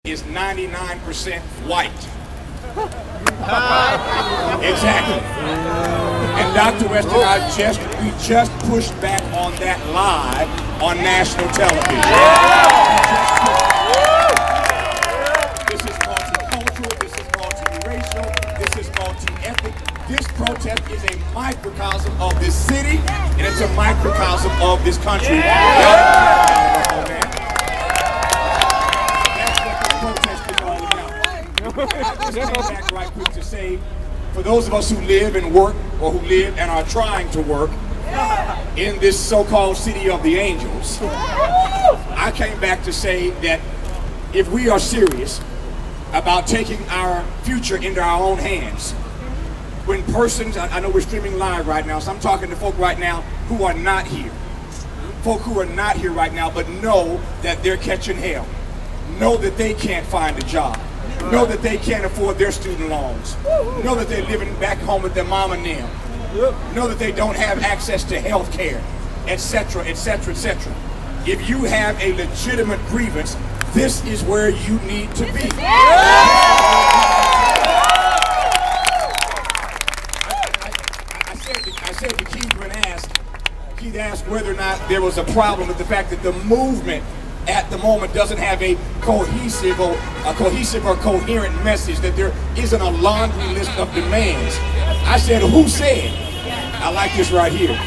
is 99% white. Exactly. And Dr. West and I just pushed back on that live on national television. This is multicultural, this is multiracial, this is multi-ethnic. This protest is a microcosm of this city, and it's a microcosm of this country. I just came back right quick to say, for those of us who live and work, or who live and are trying to work in this so-called city of the angels, I came back to say that if we are serious about taking our future into our own hands, when persons, I know we're streaming live right now, so I'm talking to folk right now who are not here. Folk who are not here right now, but know that they're catching hell. Know that they can't find a job. Know that they can't afford their student loans. Know that they're living back home with their mom and them. Know that they don't have access to health care, etc., etc., etc. If you have a legitimate grievance, this is where you need to be. I said to Keith when Keith asked whether or not there was a problem with the fact that the movement at the moment doesn't have a cohesive or coherent message, that there isn't a laundry list of demands. I said, who said? I like this right here.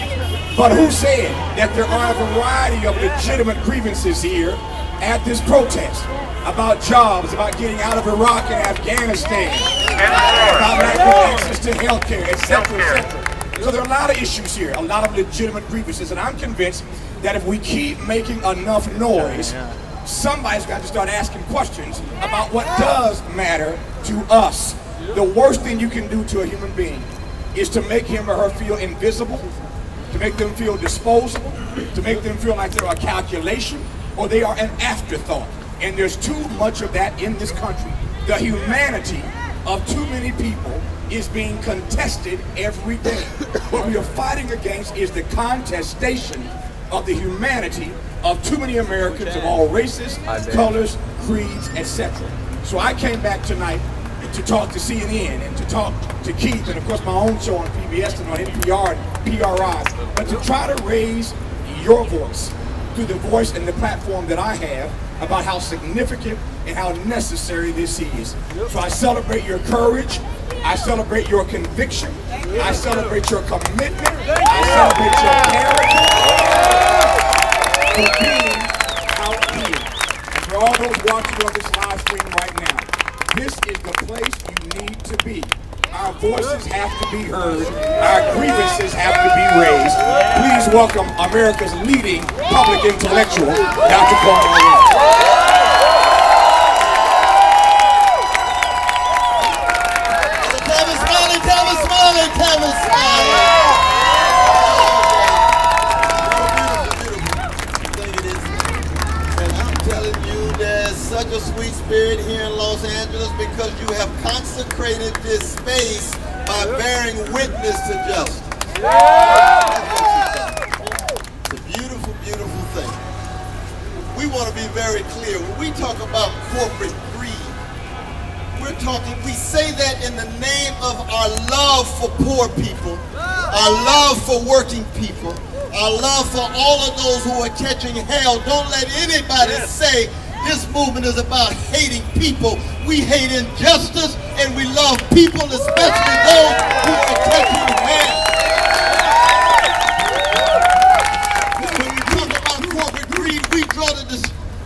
But who said that there are a variety of legitimate grievances here at this protest about jobs, about getting out of Iraq and Afghanistan, about lack of access to health care, etc., etc. So there are a lot of issues here, a lot of legitimate grievances, and I'm convinced that if we keep making enough noise, somebody's got to start asking questions about what does matter to us. The worst thing you can do to a human being is to make him or her feel invisible, to make them feel disposable, to make them feel like they're a calculation or they are an afterthought. And there's too much of that in this country. The humanity of too many people is being contested every day. What we are fighting against is the contestation of the humanity of too many Americans of all races, colors, creeds, etc. So I came back tonight to talk to CNN and to talk to Keith and of course my own show on PBS and on NPR and PRI, but to try to raise your voice through the voice and the platform that I have about how significant and how necessary this is. So I celebrate your courage, I celebrate your conviction, I celebrate your commitment, I celebrate your character for being out here. And for all those watching on this live stream right now, this is the place you need to be. Our voices have to be heard, our grievances have to be raised. Please welcome America's leading public intellectual, Dr. CORNEL WEST. Tavis Smiley. And I'm telling you, there's such a sweet spirit here in Los Angeles because you have consecrated this space by bearing witness to justice. It's a beautiful, beautiful thing. We want to be very clear. When we talk about corporate greed, we say that in the name of our love for poor people, our love for working people, our love for all of those who are catching hell. Don't let anybody say this movement is about hating people. We hate injustice and we love people, especially those who are catching hell. When we talk about corporate greed, we draw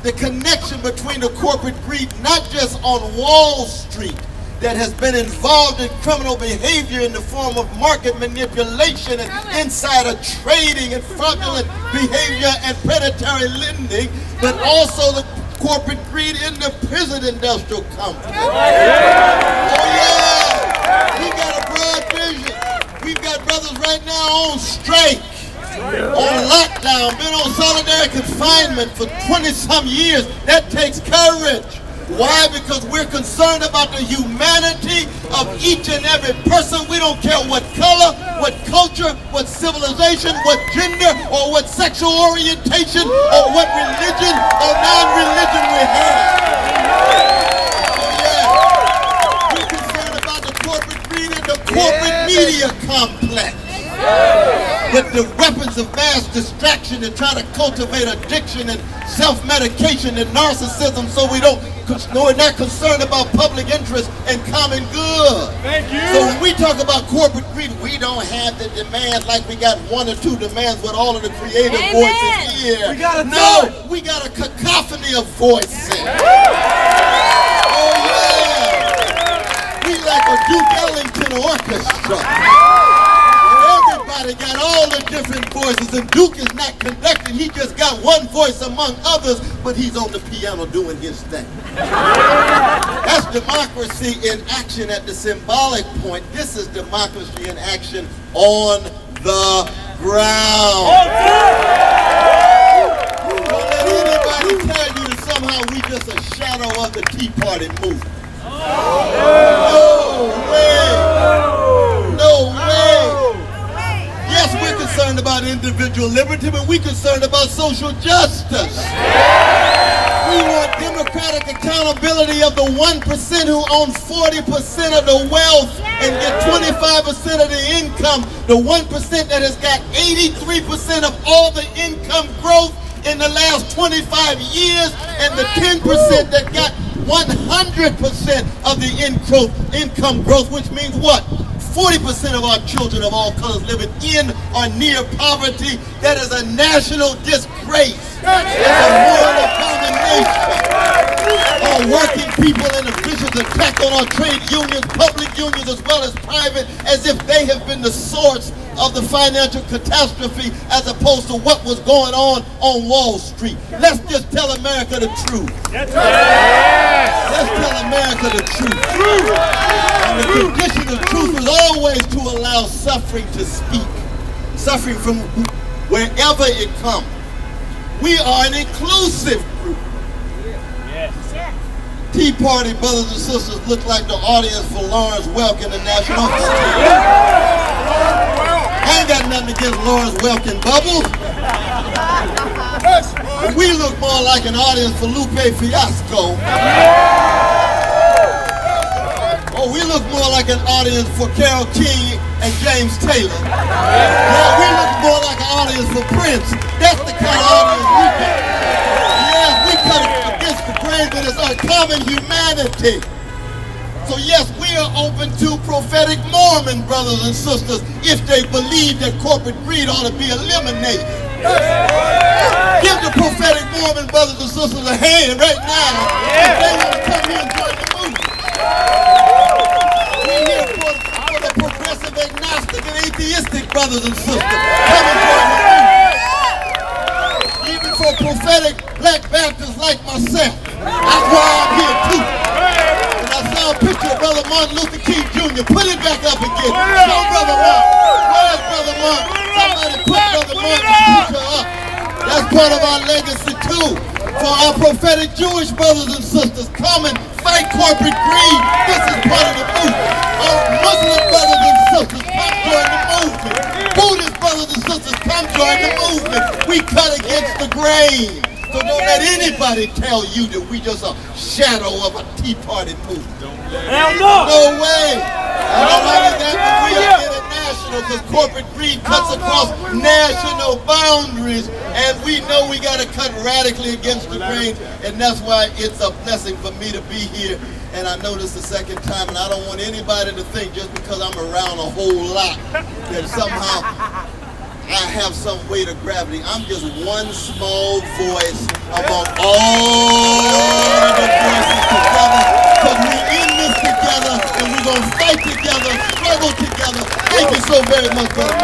the connection between the corporate greed, not just on Wall Street, that has been involved in criminal behavior in the form of market manipulation and insider trading and fraudulent behavior and predatory lending, but also the corporate greed in the prison industrial complex. Oh yeah, we got a broad vision. We've got brothers right now on strike, on lockdown, been on solitary confinement for 20-some years. That takes courage. Why? Because we're concerned about the humanity of each and every person. We don't care what color, what culture, what civilization, what gender, or what sexual orientation, or what religion or non-religion we have. media complex with the weapons of mass distraction to try to cultivate addiction and self-medication and narcissism, so we're not concerned about public interest and common good. Thank you. So when we talk about corporate greed, we don't have the demand like we got one or two demands with all of the creative voices here. We got we got a cacophony of voices. Oh yeah. We like a Duke Ellington orchestra. Everybody got all the different voices, and Duke is not conducting. He just got one voice among others, but he's on the piano doing his thing. That's democracy in action at the symbolic point. This is democracy in action on the ground. Don't let anybody tell you that somehow we just a shadow of the Tea Party movement. No way. No way. Yes, we're concerned about individual liberty, but we're concerned about social justice. We want democratic accountability of the 1% who own 40% of the wealth and get 25% of the income. The 1% that has got 83% of all the income growth in the last 25 years, and the 10% that got 100% of the income growth, which means what? 40% of our children of all colors living in or near poverty. That is a national disgrace. It's a moral abomination. Our working people and officials attack on our trade unions, public unions as well as private, as if they have been the source of the financial catastrophe as opposed to what was going on Wall Street. Let's just tell America the truth. Let's tell America the truth. And the condition of truth is always to allow suffering to speak. Suffering from wherever it comes. We are an inclusive group. Tea Party brothers and sisters look like the audience for Lawrence Welk in the national stage. I ain't got nothing against Lawrence Welk and Bubbles. We look more like an audience for Lupe Fiasco. Or we look more like an audience for Carole King and James Taylor. Yeah, we look more like an audience for Prince. That's the kind of audience we got. Yes, we cut against the grain, but it's our common humanity. So yes, we are open to prophetic Mormon brothers and sisters if they believe that corporate greed ought to be eliminated. Give the prophetic Mormon brothers and sisters a hand right now if they want to come here and join the movement. We're here for the progressive, agnostic, and atheistic brothers and sisters. Come and join the movement. Even for prophetic black Baptists like myself. That's why I'm here too. And I saw a picture of Brother Martin Luther King Jr. Put it back up again. Show Brother Martin. Where's Brother Martin? Somebody put Brother Martin's picture up. That's part of our legacy too. For our prophetic Jewish brothers and sisters, come and fight corporate greed. This is part of the movement. Our Muslim brothers and sisters, come join the movement. Buddhist brothers and sisters, come join the movement. We cut against the grain. So don't let anybody tell you that we just a shadow of a Tea Party movement. Hell no! No way. And not only that, but we are international, because corporate greed cuts across national boundaries, and we know we got to cut radically against the grain, and that's why it's a blessing for me to be here. And I know this the second time, and I don't want anybody to think just because I'm around a whole lot that somehow I have some weight of gravity. I'm just one small voice among all the voices together, because we're in this together, and we're going to fight together, struggle together. Thank you so very much, brother.